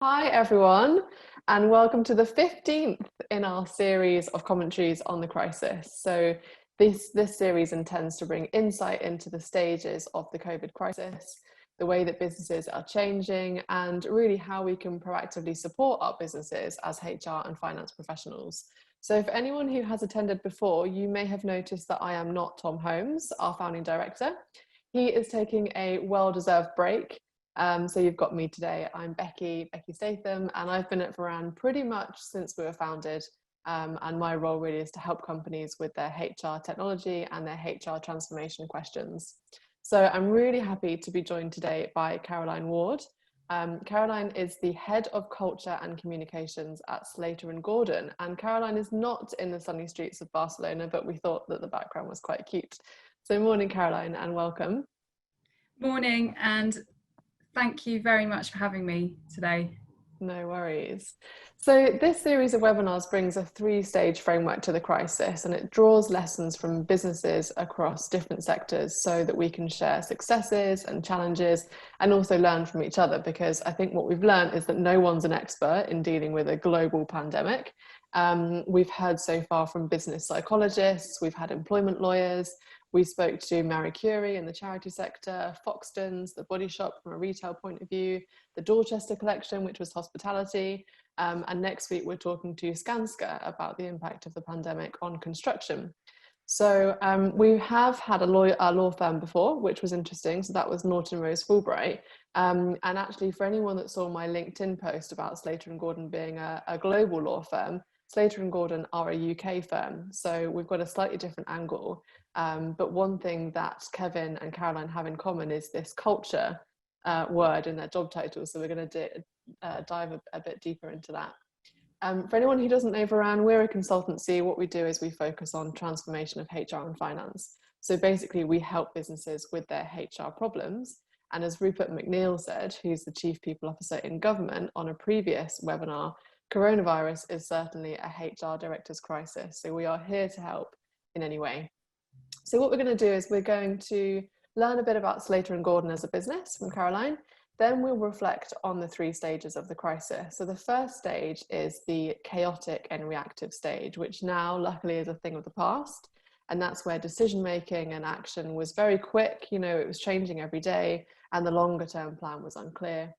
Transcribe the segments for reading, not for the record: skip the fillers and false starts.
Hi everyone, and welcome to the 15th in our series of commentaries on the crisis. So this series intends to bring insight into the stages of the COVID crisis, the way that businesses are changing, and really how we can proactively support our businesses as HR and finance professionals. So for anyone who has attended before, you may have noticed that I am not Tom Holmes, our founding director. He is taking a well-deserved break. So you've got me today. I'm Becky Statham, and I've been at Varan pretty much since we were founded. And my role really is to help companies with their HR technology and their HR transformation questions. So I'm really happy to be joined today by Caroline Ward. Caroline is the head of culture and communications at Slater and Gordon. And Caroline is not in the sunny streets of Barcelona, but we thought that the background was quite cute. So morning, Caroline, and welcome. Morning, and thank you very much for having me today. No worries. So this series of webinars brings a three-stage framework to the crisis, and it draws lessons from businesses across different sectors so that we can share successes and challenges and also learn from each other, because I think what we've learned is that no one's an expert in dealing with a global pandemic. We've heard so far from business psychologists, we've had employment lawyers, we spoke to Marie Curie in the charity sector, Foxtons, the Body Shop from a retail point of view, the Dorchester collection, which was hospitality. And next week, we're talking to Skanska about the impact of the pandemic on construction. So we have had a law firm before, which was interesting. So that was Norton Rose Fulbright. And actually, for anyone that saw my LinkedIn post about Slater and Gordon being a global law firm, Slater and Gordon are a UK firm. So we've got a slightly different angle. But one thing that Kevin and Caroline have in common is this culture word in their job title. So we're going to dive a bit deeper into that. For anyone who doesn't know Varan, we're a consultancy. What we do is we focus on transformation of HR and finance. So basically we help businesses with their HR problems. And as Rupert McNeil said, who's the Chief People Officer in government on a previous webinar, coronavirus is certainly a HR director's crisis. So we are here to help in any way. So what we're going to do is we're going to learn a bit about Slater and Gordon as a business from Caroline. Then we'll reflect on the three stages of the crisis. So the first stage is the chaotic and reactive stage, which now luckily is a thing of the past. And that's where decision-making and action was very quick. You know, it was changing every day and the longer term plan was unclear.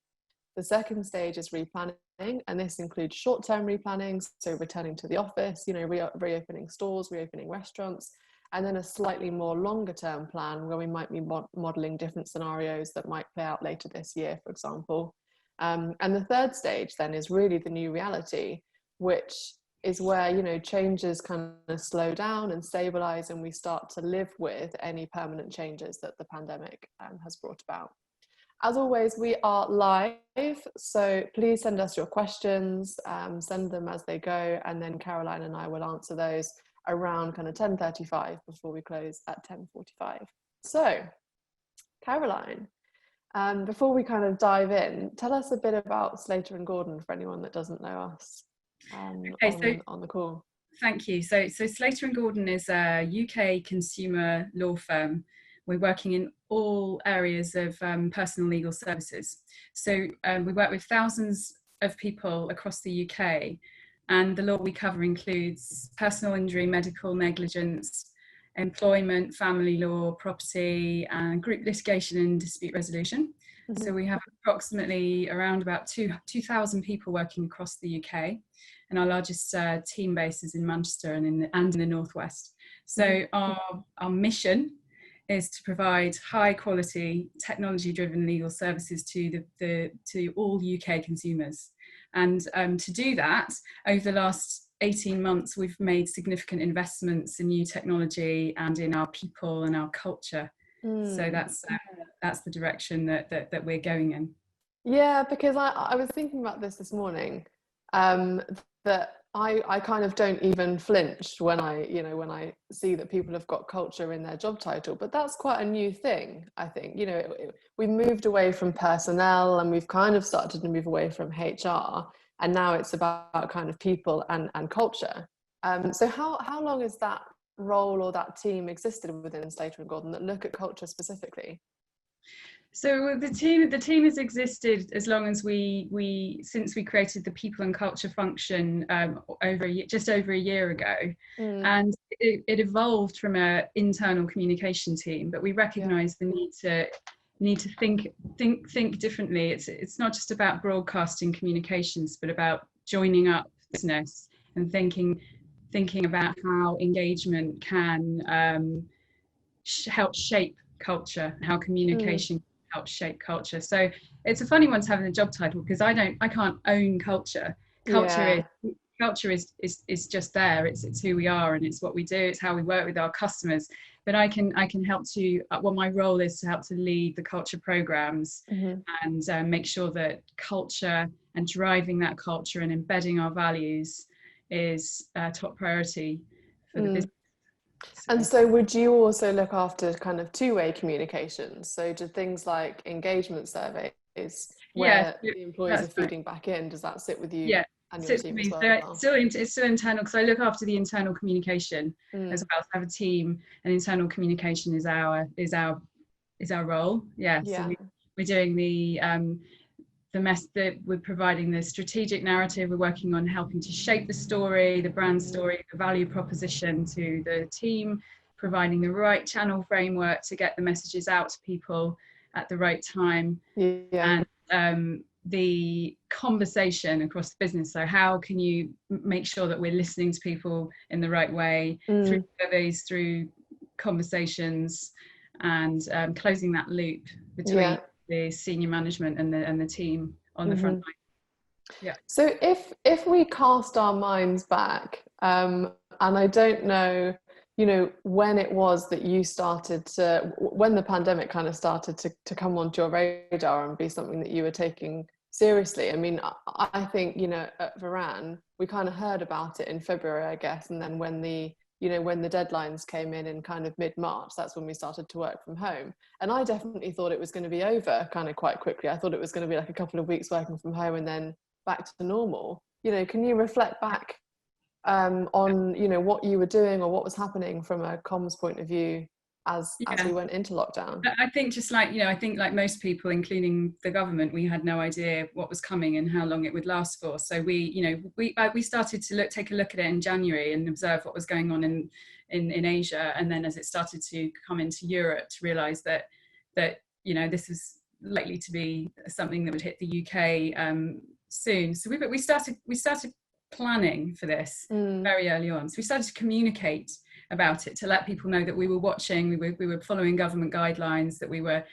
The second stage is replanning, and this includes short-term replanning, so returning to the office, you know, reopening stores, reopening restaurants, and then a slightly more longer term plan where we might be modeling different scenarios that might play out later this year, for example. And the third stage then is really the new reality, which is where, you know, changes kind of slow down and stabilize, and we start to live with any permanent changes that the pandemic has brought about. As always, we are live, so please send us your questions, send them as they go, and then Caroline and I will answer those around kind of 10:35 before we close at 10:45. So, Caroline, before we kind of dive in, tell us a bit about Slater and Gordon for anyone that doesn't know us on the call. Thank you. So Slater and Gordon is a UK consumer law firm. We're working in all areas of personal legal services. So we work with thousands of people across the UK, and the law we cover includes personal injury, medical negligence, employment, family law, property, and group litigation and dispute resolution. Mm-hmm. So we have approximately around about 2,000 people working across the UK, and our largest team base is in Manchester and in the Northwest. So mm-hmm. our mission is to provide high quality technology driven legal services to all UK consumers. And to do that, over the last 18 months, we've made significant investments in new technology and in our people and our culture. So that's the direction that we're going in. Yeah, because I was thinking about this morning, that I kind of don't even flinch when I see that people have got culture in their job title, but that's quite a new thing. I think, you know, we moved away from personnel and we've kind of started to move away from HR, and now it's about kind of people and culture. So how long has that role or that team existed within Slater and Gordon that look at culture specifically? So the team has existed as long as since we created the people and culture function just over a year ago, and it evolved from an internal communication team. But we recognise the need to think differently. It's not just about broadcasting communications, but about joining up business and thinking about how engagement can help shape culture, how communication helps shape culture. So it's a funny one to have in the job title, because I can't own culture. Culture is just there. It's who we are, and it's what we do. It's how we work with our customers. But I can help to. Well, my role is to help to lead the culture programs and make sure that culture and driving that culture and embedding our values is top priority for the business. And so would you also look after kind of two-way communications? So do things like engagement surveys where the employees are feeding back in, does that sit with you and your team as well? It's still internal, because I look after the internal communication as well. So I have a team, and internal communication is our role. So we're doing we're providing the strategic narrative. We're working on helping to shape the story, the brand story, the value proposition to the team, providing the right channel framework to get the messages out to people at the right time, and the conversation across the business. So how can you make sure that we're listening to people in the right way through surveys, through conversations, and closing that loop between the senior management and the team on the front line. So if we cast our minds back, and I don't know, when it was that you started to, when the pandemic kind of started to come onto your radar and be something that you were taking seriously. I mean, I think, at Varan, we kind of heard about it in February, I guess, and then when the deadlines came in kind of mid-March, that's when we started to work from home. And I definitely thought it was going to be over kind of quite quickly. I thought it was going to be like a couple of weeks working from home and then back to normal. Can you reflect back on, what you were doing or what was happening from a comms point of view as we went into lockdown? I think just like, I think like most people, including the government, we had no idea what was coming and how long it would last for. So we started to take a look at it in January and observe what was going on in Asia. And then as it started to come into Europe, to realise that this is likely to be something that would hit the UK soon. So we started planning for this very early on. So we started to communicate about it, to let people know that we were watching, we were following government guidelines, that we were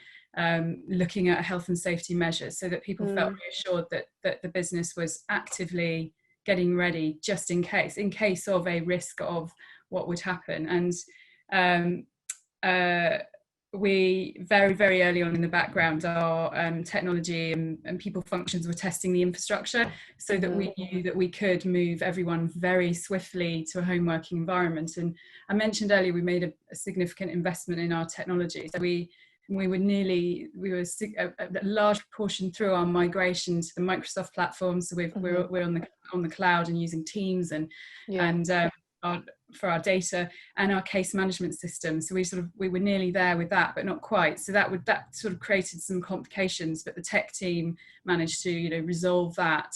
looking at health and safety measures, so that people felt reassured that the business was actively getting ready just in case of a risk of what would happen. And we very, very early on in the background, our technology and people functions were testing the infrastructure, so that we knew that we could move everyone very swiftly to a home working environment. And I mentioned earlier, we made a significant investment in our technology. So we were a large proportion through our migration to the Microsoft platform. So we're on the cloud and using Teams and for our data and our case management system. So we were nearly there with that, but not quite. So that sort of created some complications, but the tech team managed to resolve that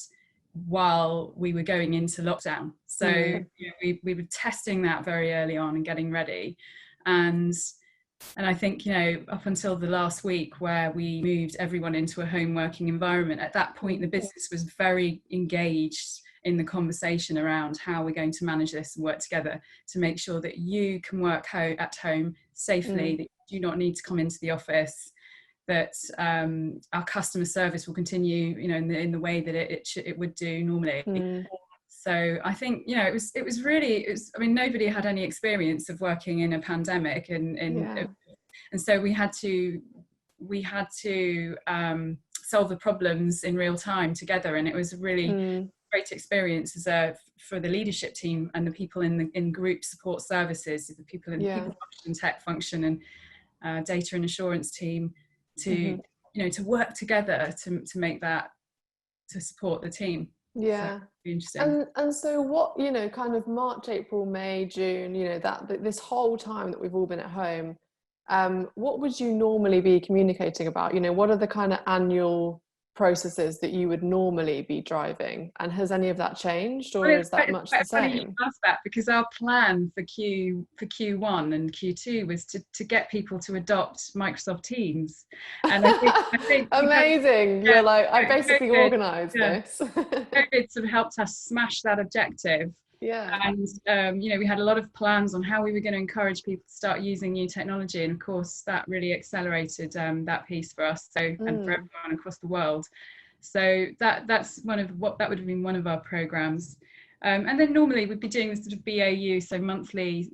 while we were going into lockdown. So we were testing that very early on and getting ready. And I think, up until the last week, where we moved everyone into a home working environment, at that point the business was very engaged in the conversation around how we're going to manage this and work together to make sure that you can work at home safely, that you do not need to come into the office, that our customer service will continue, in the way that it would do normally. So I think, it was really, I mean, nobody had any experience of working in a pandemic, and so we had to solve the problems in real time together, and it was really great experience for the leadership team and the people in group support services, the people in people function, tech function, and data and assurance team to work together to make that, to support the team. So, interesting. And so what, kind of March, April, May, June, this whole time that we've all been at home, what would you normally be communicating about? You know, what are the kind of annual processes that you would normally be driving? And has any of that changed, Well, or is that much the quite funny you same? ask that, because our plan for Q1 and Q2 was to get people to adopt Microsoft Teams, and I think we had, Amazing. yeah, You're like, I basically COVID, organized yeah, this. COVID sort of helped us smash that objective. Yeah. And we had a lot of plans on how we were going to encourage people to start using new technology, and of course that really accelerated that piece for us, so and for everyone across the world. So that's that would have been one of our programs. And then normally we'd be doing sort of BAU, so monthly,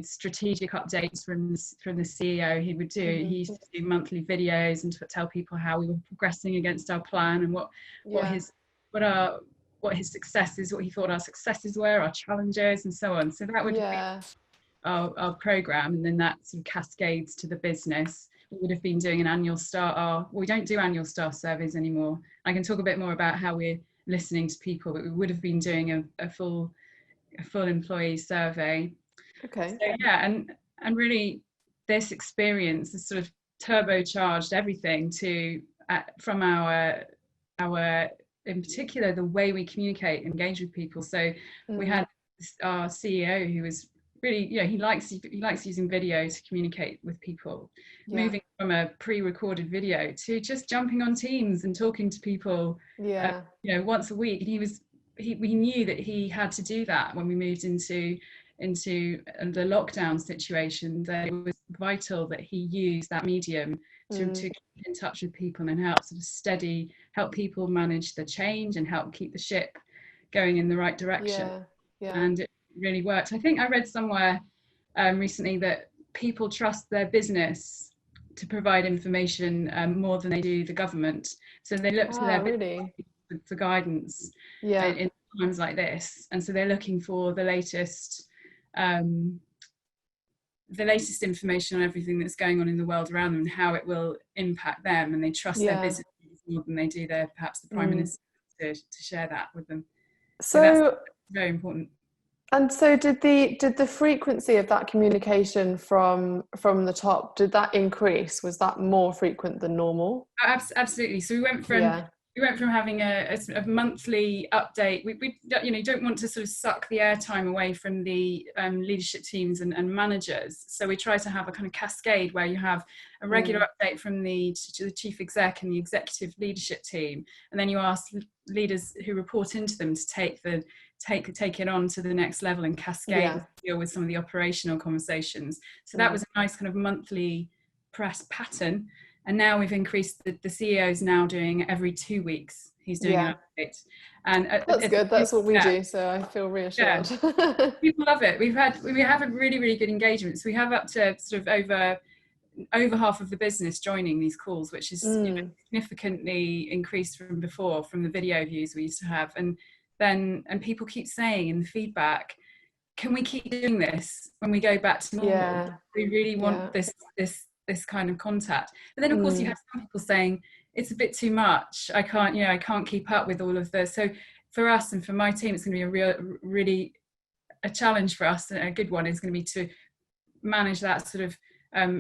strategic updates from the CEO. He used to do monthly videos and to tell people how we were progressing against our plan, and what his successes, what he thought our successes were, our challenges, and so on. So that would be our program, and then that sort of cascades to the business. We would have been doing an annual star. We don't do annual staff surveys anymore. I can talk a bit more about how we're listening to people, but we would have been doing a full employee survey. Okay. So yeah, and really this experience has sort of turbocharged everything from our in particular the way we communicate, engage with people. So we had our CEO who was really, he likes using video to communicate with people, moving from a pre-recorded video to just jumping on Teams and talking to people once a week. And we knew that he had to do that when we moved into the lockdown situation, that it was vital that he used that medium to keep in touch with people and help sort of help people manage the change and help keep the ship going in the right direction. And it really worked. I think I read somewhere recently that people trust their business to provide information more than they do the government. So they look to their business for guidance in times like this. And so they're looking for the latest information on everything that's going on in the world around them and how it will impact them, and they trust their business more than they do perhaps the Prime Minister to share that with them. So that's very important. And so did the frequency of that communication from the top, did that increase? Was that more frequent than normal? Absolutely. So we went from having a monthly update. We don't want to sort of suck the airtime away from the leadership teams and managers. So we try to have a kind of cascade where you have a regular update from the chief exec and the executive leadership team, and then you ask leaders who report into them to take it on to the next level and cascade and deal with some of the operational conversations. So that was a nice kind of monthly press pattern. And now we've increased the CEO is now doing every 2 weeks. He's doing an update. And that's good. That's what we do. So I feel reassured. Yeah. People love it. We have a really, really good engagement. So we have up to sort of over half of the business joining these calls, which is significantly increased from before, from the video views we used to have. And people keep saying in the feedback, can we keep doing this when we go back to normal? We really want this kind of contact. But then of course you have some people saying it's a bit too much. I can't keep up with all of this. So for us and for my team, it's going to be really a challenge for us, and a good one is going to be to manage that sort of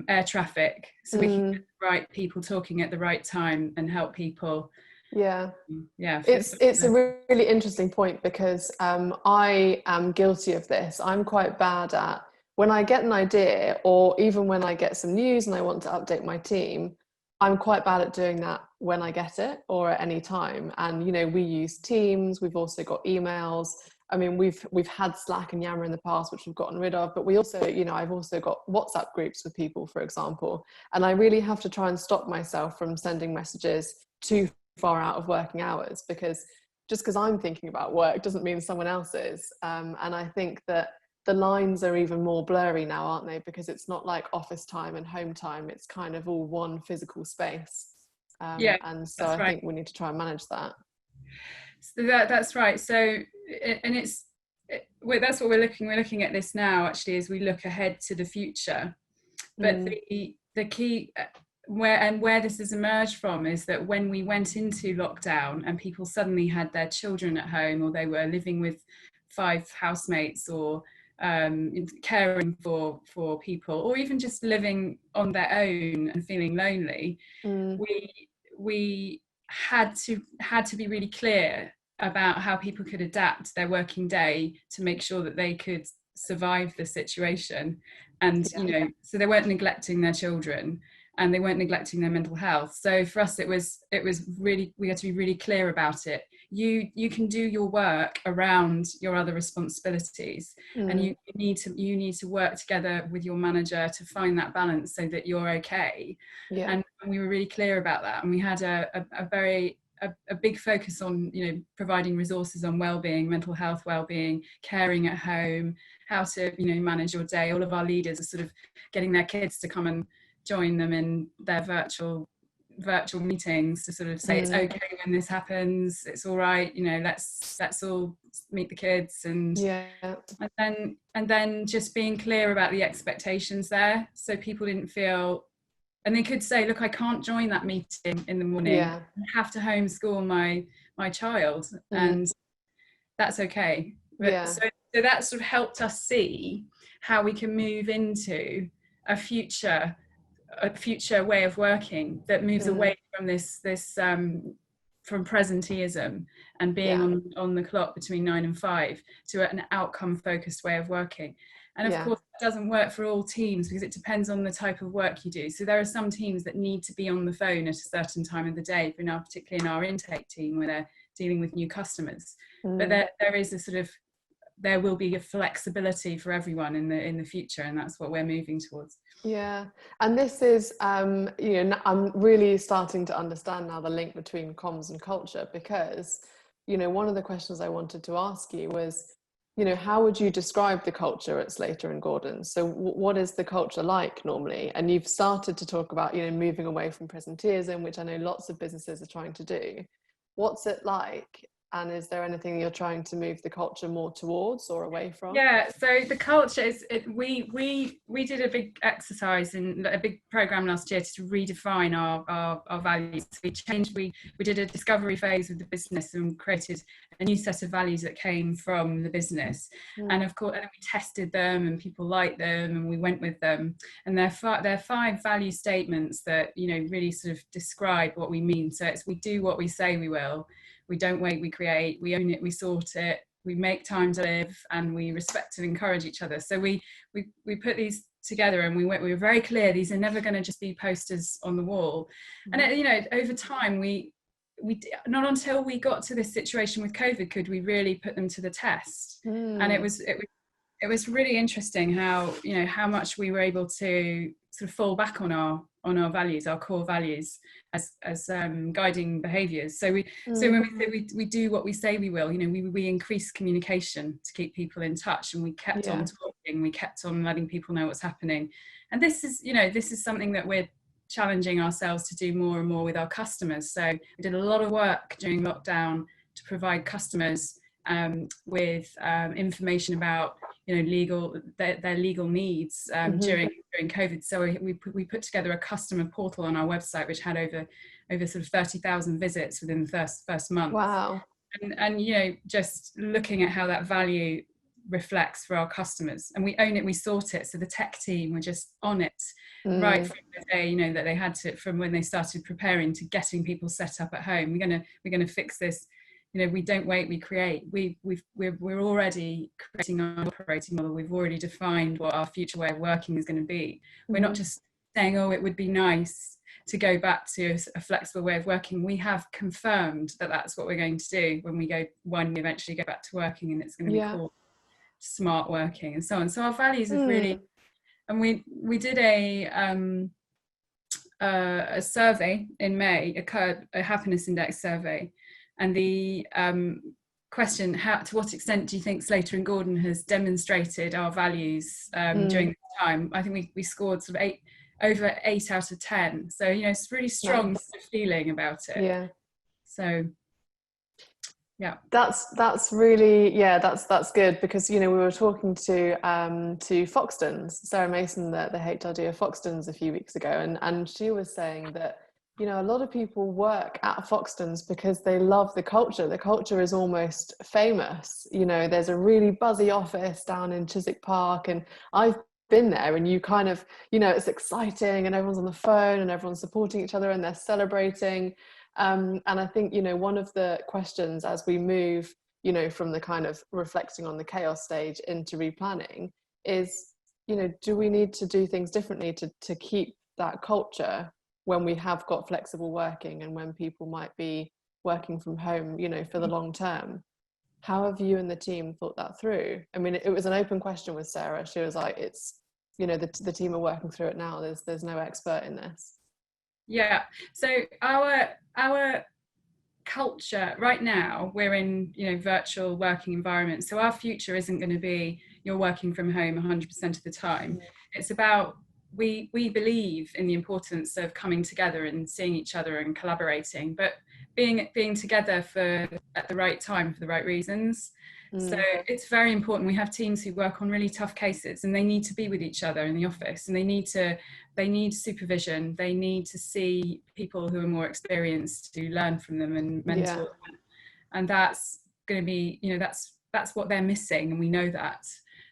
air traffic, so we can get the right people talking at the right time and help people. It's a really interesting point, because I am guilty of this. I'm quite bad at, when I get an idea, or even when I get some news and I want to update my team, I'm quite bad at doing that when I get it or at any time. And we use Teams, we've also got emails. I mean, we've had Slack and Yammer in the past, which we've gotten rid of, but we also, I've also got WhatsApp groups with people, for example, and I really have to try and stop myself from sending messages too far out of working hours, because just because I'm thinking about work doesn't mean someone else is. And I think that the lines are even more blurry now, aren't they? Because it's not like office time and home time. It's kind of all one physical space. And so I think we need to try and manage that. So that's right. So, and that's what we're looking at this now, actually, as we look ahead to the future. But the key where this has emerged from is that when we went into lockdown and people suddenly had their children at home, or they were living with 5 housemates, or caring for people, or even just living on their own and feeling lonely, we had to be really clear about how people could adapt their working day to make sure that they could survive the situation. And so they weren't neglecting their children, and they weren't neglecting their mental health. So for us, it was really, we had to be really clear about it. You can do your work around your other responsibilities, and you need to work together with your manager to find that balance so that you're okay. And we were really clear about that, and we had a big focus on providing resources on well-being, mental health well-being, caring at home, how to manage your day. All of our leaders are sort of getting their kids to come and join them in their virtual meetings to sort of say it's okay when this happens, it's all right, let's all meet the kids, and then just being clear about the expectations there, so people didn't feel, and they could say, look, I can't join that meeting in the morning, I have to homeschool my child, and that's okay. But so that sort of helped us see how we can move into a future way of working that moves away from this from presenteeism and being on the clock between 9 and 5 to an outcome focused way of working. And of course it doesn't work for all teams, because it depends on the type of work you do. So there are some teams that need to be on the phone at a certain time of the day, particularly in our intake team where they're dealing with new customers. But there will be a flexibility for everyone in the future, and that's what we're moving towards. And this is I'm really starting to understand now the link between comms and culture, because one of the questions I wanted to ask you was, how would you describe the culture at Slater and Gordon? So what is the culture like normally? And you've started to talk about moving away from presenteeism, which I know lots of businesses are trying to do. What's it like? And is there anything you're trying to move the culture more towards or away from? So the culture is, we did a big exercise in a big program last year to redefine our values. We did a discovery phase with the business and created a new set of values that came from the business. And of course, and we tested them, and people liked them, and we went with them. And they're 5 value statements that really sort of describe what we mean. So it's, we do what we say we will. We don't wait, we create, we own it, we sort it, we make time to live, and we respect and encourage each other. So we put these together, and we were very clear, these are never going to just be posters on the wall. And over time, we not until we got to this situation with COVID could we really put them to the test. And it was really interesting how how much we were able to sort of fall back on our values, our core values, as guiding behaviours. So when we say we do what we say we will, we increase communication to keep people in touch, and we kept on talking, we kept on letting people know what's happening. And this is something that we're challenging ourselves to do more and more with our customers. So we did a lot of work during lockdown to provide customers with information about their legal needs during COVID. So we put together a customer portal on our website which had over sort of 30,000 visits within the first month. Wow. And just looking at how that value reflects for our customers, and we own it, we sort it. So the tech team were just on it right from the day that they had to, from when they started preparing to getting people set up at home. We're gonna fix this. We don't wait, we create. We're already creating our operating model. We've already defined what our future way of working is going to be. We're not just saying, oh, it would be nice to go back to a flexible way of working. We have confirmed that that's what we're going to do when we eventually go back to working, and it's going to be called smart working and so on. So our values have really, and we did a survey in May, a happiness index survey. And the question, to what extent do you think Slater and Gordon has demonstrated our values during this time? I think we scored sort of over 8 out of 10. So, it's really strong sort of feeling about it. Yeah. So, yeah. That's really, that's good, because, we were talking to Foxtons, Sarah Mason, the HRD of Foxtons a few weeks ago, and she was saying that, a lot of people work at Foxtons because they love the culture. The culture is almost famous. There's a really buzzy office down in Chiswick Park, and I've been there, and you kind of, it's exciting, and everyone's on the phone and everyone's supporting each other and they're celebrating. And I think, one of the questions as we move, from the kind of reflecting on the chaos stage into replanning is, do we need to do things differently to keep that culture when we have got flexible working and when people might be working from home, for the long term? How have you and the team thought that through? I mean, it was an open question with Sarah. She was like, it's, the team are working through it now. There's no expert in this. Yeah. So our culture right now, we're in virtual working environments. So our future isn't going to be you're working from home 100% of the time. It's about we believe in the importance of coming together and seeing each other and collaborating, but being together at the right time for the right reasons. So it's very important. We have teams who work on really tough cases, and they need to be with each other in the office, and they need supervision. They need to see people who are more experienced to learn from them and mentor them. And that's going to be, that's what they're missing, and we know that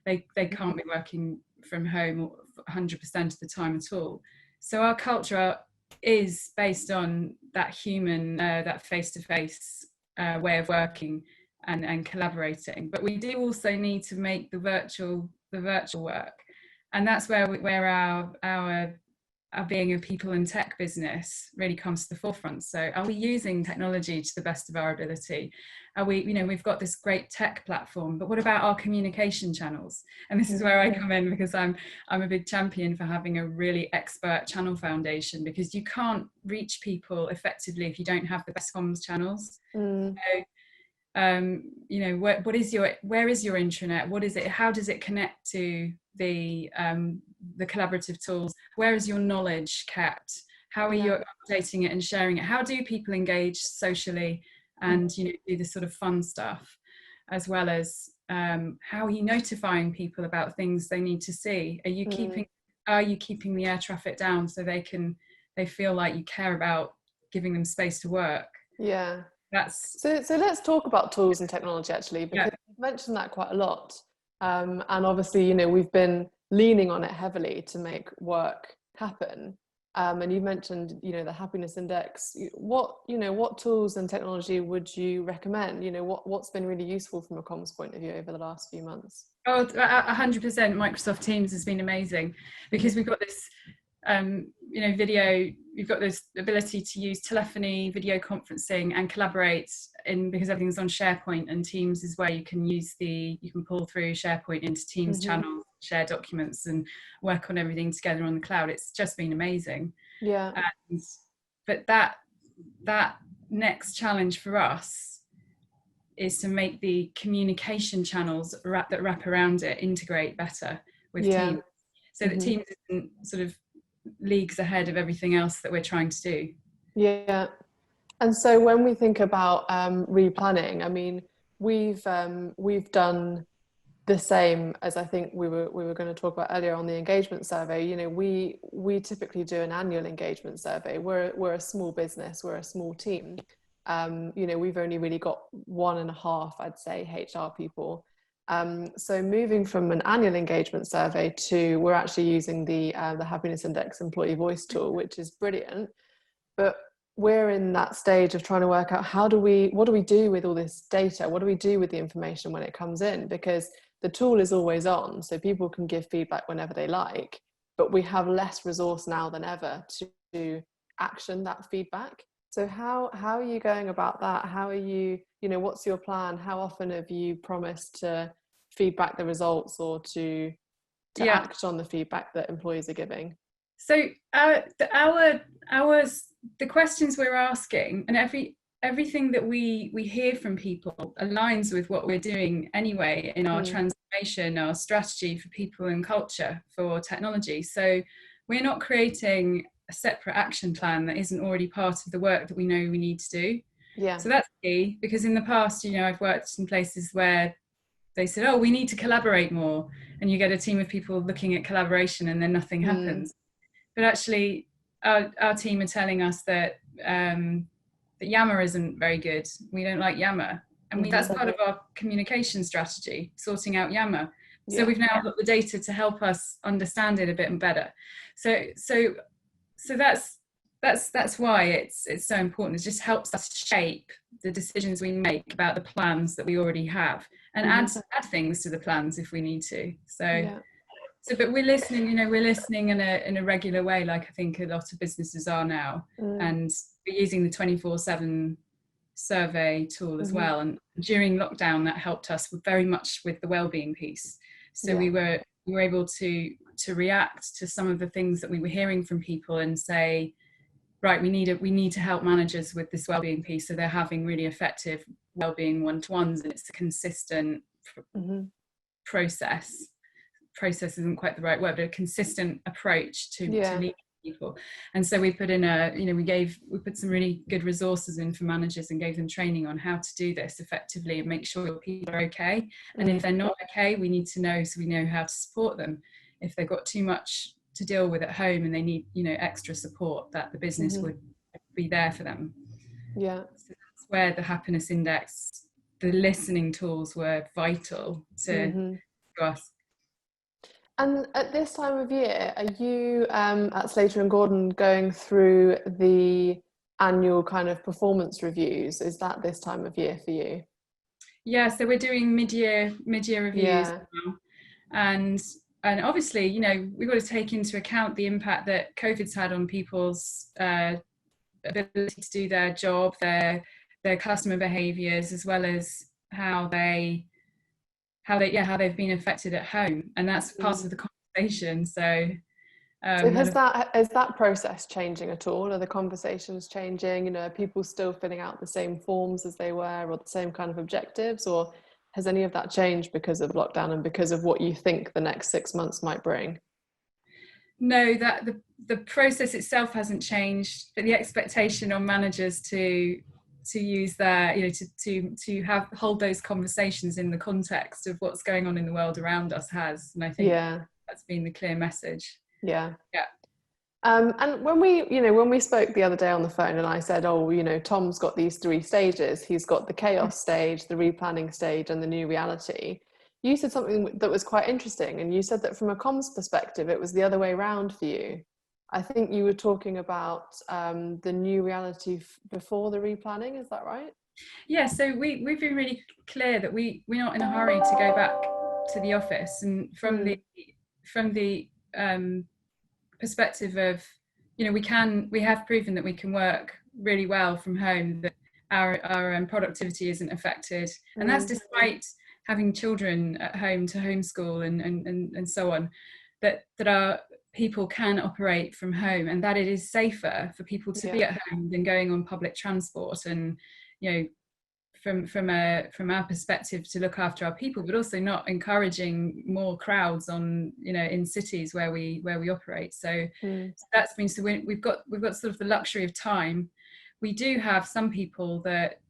they can't be working from home 100% of the time at all. So our culture is based on that human, that face-to-face way of working and collaborating. But we do also need to make the virtual work, and that's where our being a people and tech business really comes to the forefront. So are we using technology to the best of our ability? Are we, we've got this great tech platform, but what about our communication channels? And this is where I come in, because I'm a big champion for having a really expert channel foundation, because you can't reach people effectively if you don't have the best comms channels. So, where is your intranet? What is it? How does it connect to the collaborative tools? Where is your knowledge kept? How are you updating it and sharing it? How do people engage socially and do the sort of fun stuff, as well as how are you notifying people about things they need to see? Are you keeping the air traffic down so they feel like you care about giving them space to work? Yeah. So let's talk about tools and technology, actually, because you've mentioned that quite a lot. And obviously, we've been leaning on it heavily to make work happen. And you mentioned, the happiness index. What tools and technology would you recommend? What's been really useful from a comms point of view over the last few months? Oh, 100%. Microsoft Teams has been amazing, because we've got this video, you've got this ability to use telephony, video conferencing and collaborate because everything's on SharePoint, and Teams is where you can pull through SharePoint into Teams channels, share documents and work on everything together on the cloud. It's just been amazing. Yeah. But that next challenge for us is to make the communication channels that wrap around it integrate better with Teams, so that Teams isn't sort of leagues ahead of everything else that we're trying to do. Yeah. And so when we think about replanning, I mean, we've done the same as I think we were going to talk about earlier on the engagement survey. We typically do an annual engagement survey. We're a small business, we're a small team. We've only really got 1.5, I'd say, HR people. So moving from an annual engagement survey to, we're actually using the Happiness Index employee voice tool, which is brilliant. But we're in that stage of trying to work out what do we do with all this data? What do we do with the information when it comes in? Because the tool is always on, so people can give feedback whenever they like, but we have less resource now than ever to action that feedback. So how are you going about that? How are you, what's your plan? How often have you promised to feedback the results or to act on the feedback that employees are giving? So the questions we're asking, and everything that we hear from people aligns with what we're doing anyway in our transformation, our strategy for people and culture for technology. So we're not creating a separate action plan that isn't already part of the work that we know we need to do. Yeah. So that's key, because in the past, I've worked in places where they said, oh, we need to collaborate more, and you get a team of people looking at collaboration and then nothing happens. But actually our team are telling us that that Yammer isn't very good. We don't like Yammer. And that's part of our communication strategy, sorting out Yammer. So we've now got the data to help us understand it a bit better. So that's why it's so important. It just helps us shape the decisions we make about the plans that we already have, and add things to the plans if we need to. But we're listening, we're listening in a regular way, like I think a lot of businesses are now, and we're using the 24/7 survey tool as well. And during lockdown, that helped us very much with the wellbeing piece. So we were able to react to some of the things that we were hearing from people and say, right, we need to help managers with this wellbeing piece, so they're having really effective wellbeing one-to-ones, and it's a consistent process. Process isn't quite the right word, but a consistent approach to leading people. And so we put in we put some really good resources in for managers and gave them training on how to do this effectively and make sure people are okay. And if they're not okay, we need to know, so we know how to support them. If they've got too much to deal with at home and they need extra support, that the business would be there for them. So that's where the happiness index, the listening tools were vital to us. And at this time of year, are you at Slater and Gordon going through the annual kind of performance reviews? Is that this time of year for you? Yeah, so we're doing mid-year reviews now. And obviously, we've got to take into account the impact that COVID's had on people's ability to do their job, their customer behaviours, as well as how they've been affected at home, and that's part of the conversation. So is that process changing at all? Are the conversations changing? Are people still filling out the same forms as they were, or the same kind of objectives, or has any of that changed because of lockdown and because of what you think the next 6 months might bring? No, that the process itself hasn't changed, but the expectation on managers to use their, to hold those conversations in the context of what's going on in the world around us has, and I think that's been the clear message. And when we spoke the other day on the phone, and I said, Tom's got these 3 stages. He's got the chaos stage, the replanning stage, and the new reality. You said something that was quite interesting, and you said that from a comms perspective, it was the other way around for you. I think you were talking about the new reality before the replanning. Is that right? Yeah, so we've been really clear that we're not in a hurry to go back to the office, and from the perspective of, we have proven that we can work really well from home, that our productivity isn't affected, and that's despite having children at home to homeschool and so on, that our people can operate from home, and that it is safer for people to be at home than going on public transport. And from our perspective, to look after our people, but also not encouraging more crowds on in cities where we operate. So that's been, so we've got sort of the luxury of time. We do have some people that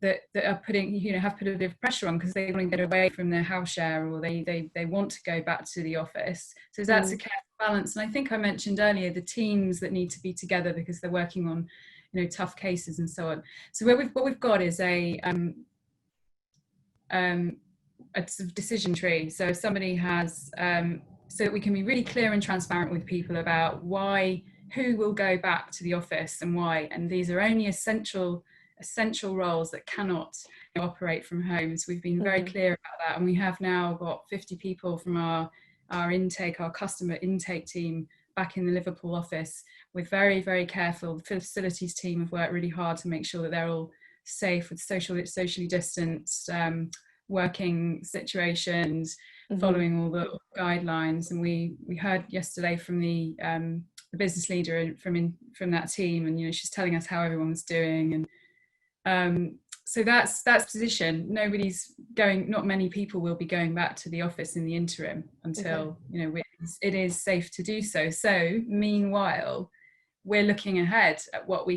are putting, have put a bit of pressure on because they want to get away from their house share, or they want to go back to the office. So that's a careful balance. And I think I mentioned earlier the teams that need to be together because they're working on, tough cases and so on. So what we've got is a sort of decision tree. So if somebody has, so that we can be really clear and transparent with people about who will go back to the office and why. And these are only essential roles that cannot operate from home. So we've been very clear about that, and we have now got 50 people from our customer intake team back in the Liverpool office. With very, very careful, the facilities team have worked really hard to make sure that they're all safe with socially distanced working situations, following all the guidelines. And we heard yesterday from the business leader from that team, and she's telling us how everyone's doing. And so that's position. Not many people will be going back to the office in the interim until it is safe to do so. So meanwhile, we're looking ahead at what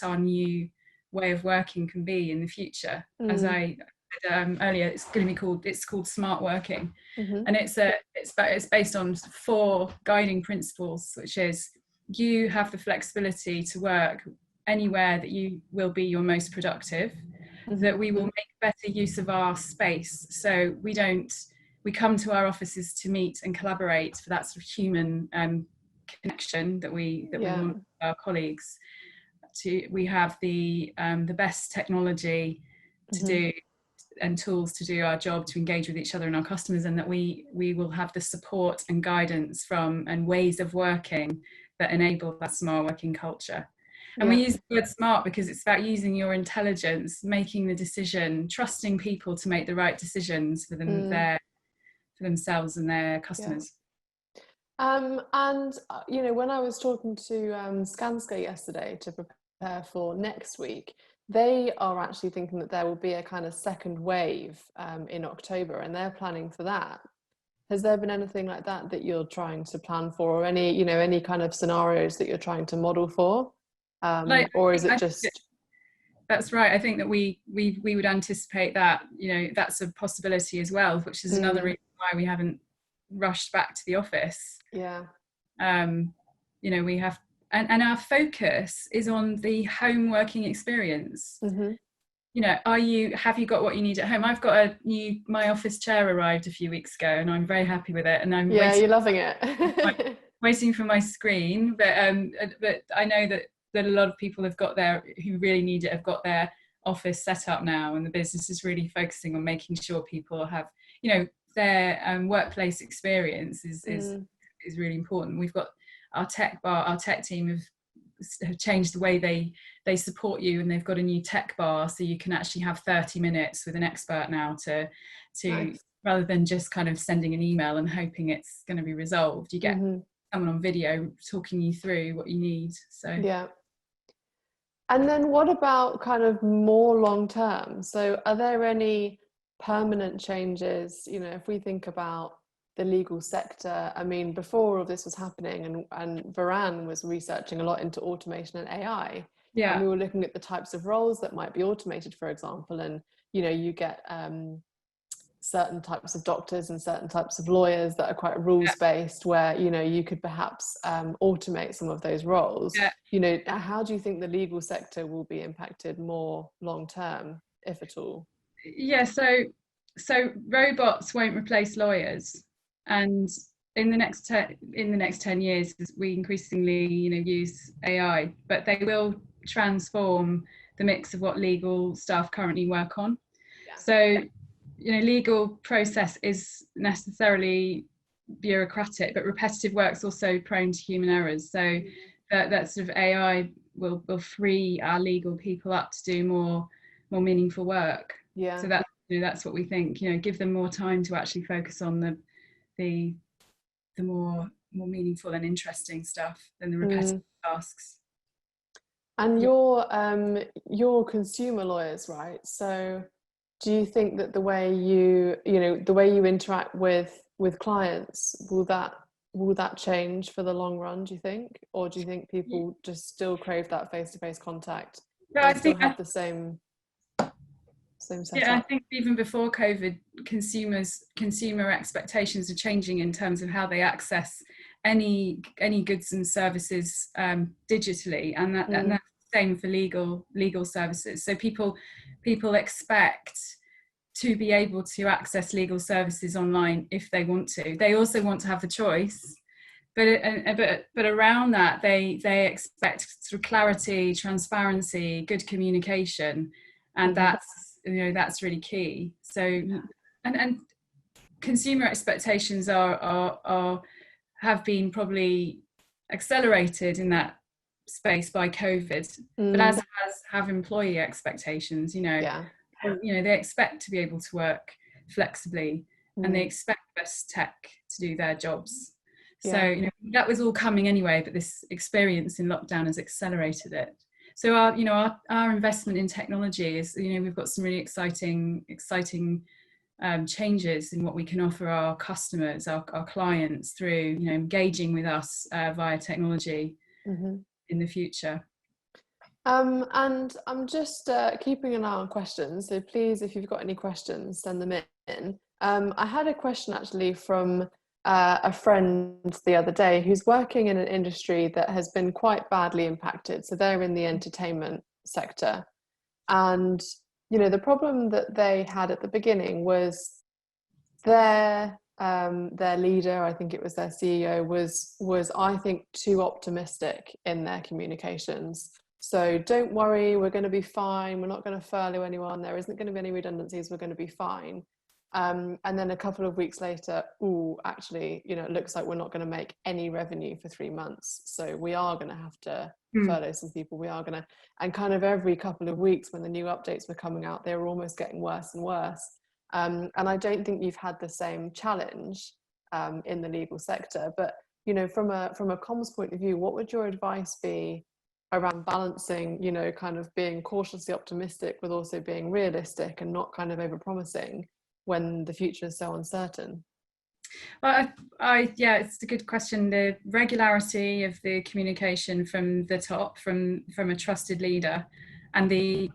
our new way of working can be in the future. As I said earlier, it's called smart working, and it's based on 4 guiding principles, which is you have the flexibility to work anywhere that you will be your most productive, that we will make better use of our space. So we come to our offices to meet and collaborate for that sort of human connection that we want with our colleagues. We have the best technology to do and tools to do our job, to engage with each other and our customers, and that we will have the support and guidance from and ways of working that enable that smart working culture. And we use the word smart because it's about using your intelligence, making the decision, trusting people to make the right decisions for them, for themselves and their customers. And when I was talking to Skanska yesterday to prepare for next week, they are actually thinking that there will be a kind of second wave in October, and they're planning for that. Has there been anything like that you're trying to plan for, or any kind of scenarios that you're trying to model for? Or is it just... That's right. I think that we would anticipate that, that's a possibility as well, which is another reason why we haven't rushed back to the office. We have, and our focus is on the home working experience. Have you got what you need at home? I've got my office chair arrived a few weeks ago, and I'm very happy with it. And I'm you're loving it. waiting for my screen, but I know that a lot of people who really need it have got their office set up now, and the business is really focusing on making sure people have, their workplace experience is really important. We've got our tech team have changed the way they support you, and they've got a new tech bar, so you can actually have 30 minutes with an expert now to nice. Rather than just kind of sending an email and hoping it's going to be resolved. You get someone on video talking you through what you need. So and then what about kind of more long term? So are there any permanent changes, if we think about the legal sector? I mean, before all this was happening, and Varan was researching a lot into automation and AI, and we were looking at the types of roles that might be automated, for example, and you get certain types of doctors and certain types of lawyers that are quite rules based, where you could perhaps automate some of those roles. How do you think the legal sector will be impacted more long term, if at all? So robots won't replace lawyers, and in the next 10 years, we increasingly use AI, but they will transform the mix of what legal staff currently work on. So legal process is necessarily bureaucratic, but repetitive work's also prone to human errors. So that sort of AI will free our legal people up to do more meaningful work. So that's what we think. Give them more time to actually focus on the more meaningful and interesting stuff than the repetitive tasks. And you're consumer lawyers, right? So do you think that the way you interact with clients, will that change for the long run, do you think? Or do you think people just still crave that face-to-face contact and still have the same setup? I think even before COVID, consumer expectations are changing in terms of how they access any goods and services digitally, and that's the same for legal services. So people expect to be able to access legal services online if they want to. They also want to have the choice, but around that they expect sort of clarity, transparency, good communication, and that's really key. So and consumer expectations have been probably accelerated in that space by COVID, but as have employee expectations. They expect to be able to work flexibly, and they expect best tech to do their jobs. So that was all coming anyway, but this experience in lockdown has accelerated it. So our investment in technology is, we've got some really exciting changes in what we can offer our customers, our clients, through engaging with us via technology in the future. And I'm just keeping an eye on questions, so please, if you've got any questions, send them in. I had a question actually from a friend the other day who's working in an industry that has been quite badly impacted. So they're in the entertainment sector. And, the problem that they had at the beginning was their leader, I think it was their CEO, was I think too optimistic in their communications. So don't worry, we're going to be fine. We're not going to furlough anyone. There isn't going to be any redundancies. We're going to be fine. And then a couple of weeks later, actually, it looks like we're not going to make any revenue for 3 months. So we are going to have to furlough some people. We are going to, and kind of every couple of weeks when the new updates were coming out, they were almost getting worse and worse. And I don't think you've had the same challenge in the legal sector. But, from a comms point of view, what would your advice be around balancing, kind of being cautiously optimistic with also being realistic and not kind of overpromising when the future is so uncertain? Well, yeah, it's a good question. The regularity of the communication from the top, from a trusted leader, and the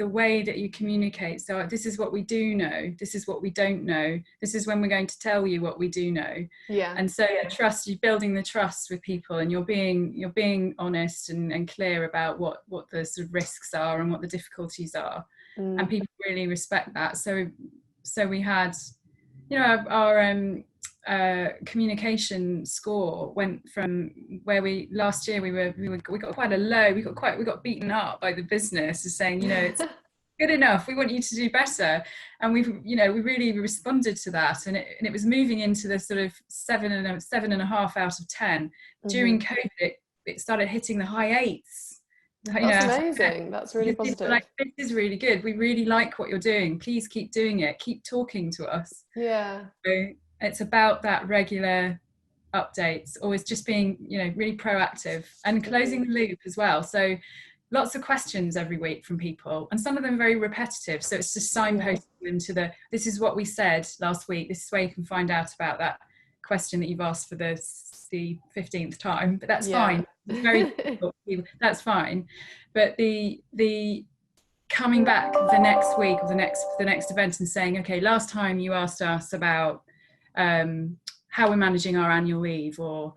way that you communicate. So this is what we do know. This is what we don't know. This is when we're going to tell you what we do know. Yeah. And so trust, you're building the trust with people, and you're being honest and clear about what the sort of risks are and what the difficulties are. And people really respect that. So we had, our communication score went from where last year we got quite a low. We got beaten up by the business as saying, it's good enough. We want you to do better, and we really responded to that, and it was moving into the sort of 7.5 out of 10. During COVID, it started hitting the high 8s. That's amazing. That's really positive. Like, this is really good. We really like what you're doing. Please keep doing it. Keep talking to us. Yeah. So it's about that regular updates, always just being, really proactive and closing the loop as well. So lots of questions every week from people, and some of them very repetitive. So it's just signposting them to this is what we said last week. This is where you can find out about that question that you've asked for the 15th time, but that's fine. It's very difficult. That's fine. But the coming back the next week or the next event and saying, okay, last time you asked us about how we're managing our annual leave, or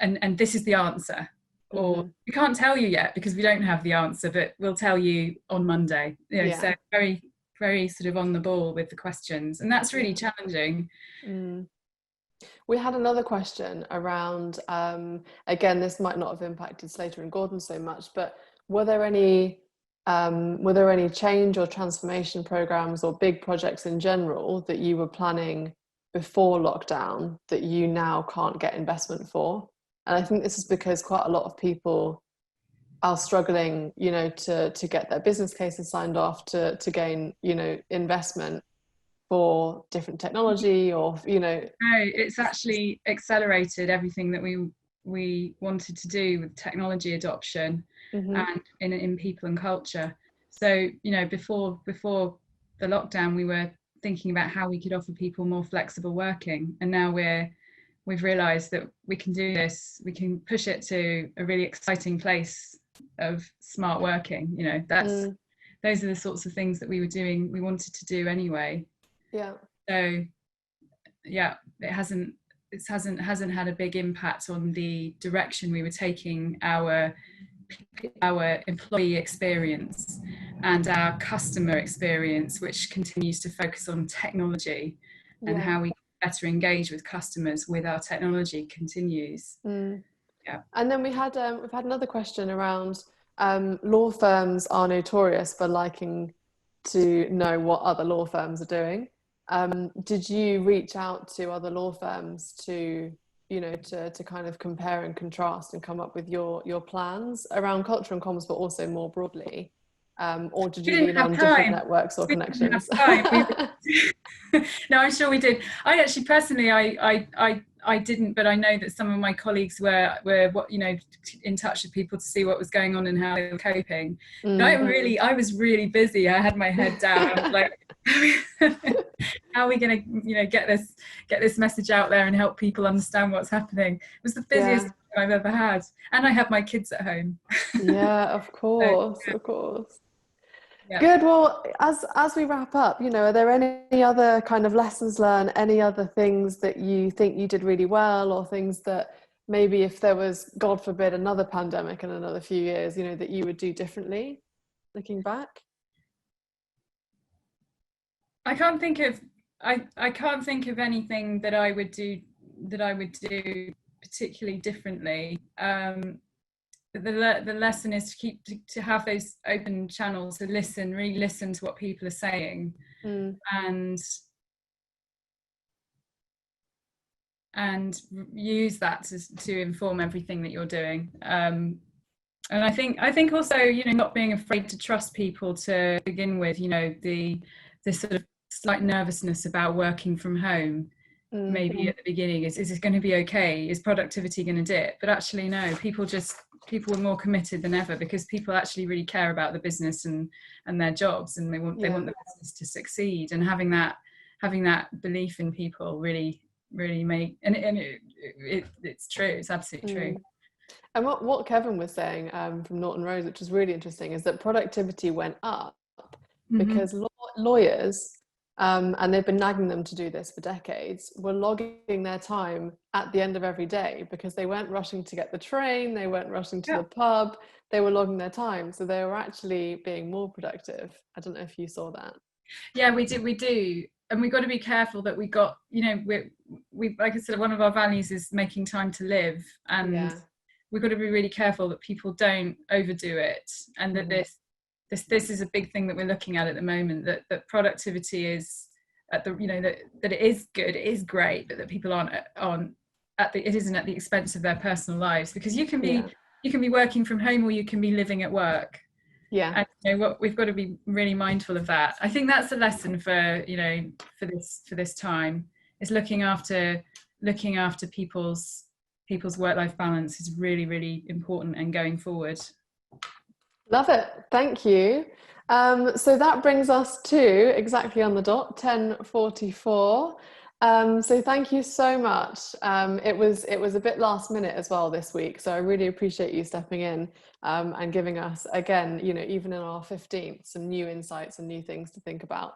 and this is the answer, or we can't tell you yet because we don't have the answer, but we'll tell you on Monday. So very, very sort of on the ball with the questions, and that's really challenging. We had another question around, again, this might not have impacted Slater and Gordon so much, but were there any change or transformation programs or big projects in general that you were planning before lockdown that you now can't get investment for? And I think this is because quite a lot of people are struggling, to get their business cases signed off, to gain, investment for different technology, or No, it's actually accelerated everything that we wanted to do with technology adoption and in people and culture. So before the lockdown, we were thinking about how we could offer people more flexible working, and now we've realized that we can do this. We can push it to a really exciting place of smart working. Those are the sorts of things that we wanted to do anyway. Yeah. So yeah, it hasn't had a big impact on the direction we were taking our employee experience and our customer experience, which continues to focus on technology and how we better engage with customers with our technology continues. Yeah. And then we've had another question around law firms are notorious for liking to know what other law firms are doing. Did you reach out to other law firms to kind of compare and contrast and come up with your plans around culture and comms, but also more broadly? Or did you lean on different networks or connections? No, I'm sure we did. I actually personally, I didn't, but I know that some of my colleagues were in touch with people to see what was going on and how they were coping. But I was really busy. I had my head down. I was like, how are we going to get this message out there and help people understand what's happening? It was the busiest I've ever had, and I have my kids at home. Yeah, of course, of course. Yeah. Good. Well, as we wrap up, are there any other kind of lessons learned, any other things that you think you did really well, or things that maybe if there was, God forbid, another pandemic in another few years, that you would do differently, looking back? I can't think of I can't think of anything that I would do particularly differently. The lesson is to have those open channels to listen, really listen to what people are saying, and use that to inform everything that you're doing. And I think also, not being afraid to trust people to begin with. The sort of slight nervousness about working from home, maybe at the beginning, is it going to be okay? Is productivity going to dip? But actually, no. People are more committed than ever, because people actually really care about the business and their jobs, and they want the business to succeed. And having that belief in people really make, and it's true. It's absolutely true. And what Kevin was saying from Norton Rose, which was really interesting, is that productivity went up because lawyers, and they've been nagging them to do this for decades, were logging their time at the end of every day, because they weren't rushing to get the train, they weren't rushing to the pub, they were logging their time. So they were actually being more productive. I don't know if you saw that. Yeah, we do. And we've got to be careful that we got, we like I said, one of our values is making time to live. And we've got to be really careful that people don't overdo it, and that this is a big thing that we're looking at the moment, that productivity is at the, that it is good, it is great, but that people aren't it isn't at the expense of their personal lives, because you can be working from home, or you can be living at work. And what we've got to be really mindful of that. I think that's the lesson for this time, is looking after people's work-life balance is really, really important, and going forward. Love it. Thank you. So that brings us to exactly on the dot, 10:44. So thank you so much. It was a bit last minute as well this week, so I really appreciate you stepping in and giving us, again, even in our 15th, some new insights and new things to think about.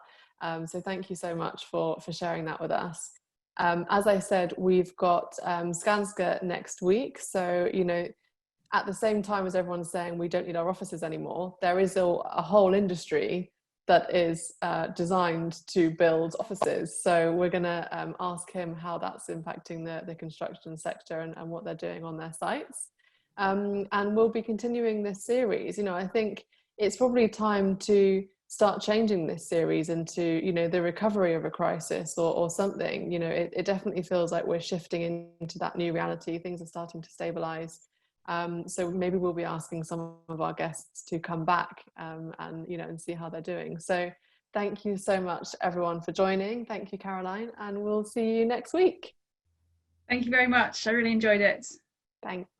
So thank you so much for sharing that with us. As I said, we've got Skanska next week, so at the same time as everyone's saying we don't need our offices anymore, there is a whole industry that is designed to build offices. So we're going to ask him how that's impacting the construction sector and what they're doing on their sites. And we'll be continuing this series. I think it's probably time to start changing this series into, the recovery of a crisis or something. It definitely feels like we're shifting into that new reality. Things are starting to stabilize. So maybe we'll be asking some of our guests to come back and see how they're doing. So thank you so much, everyone, for joining. Thank you, Caroline, and we'll see you next week. Thank you very much. I really enjoyed it. Thanks.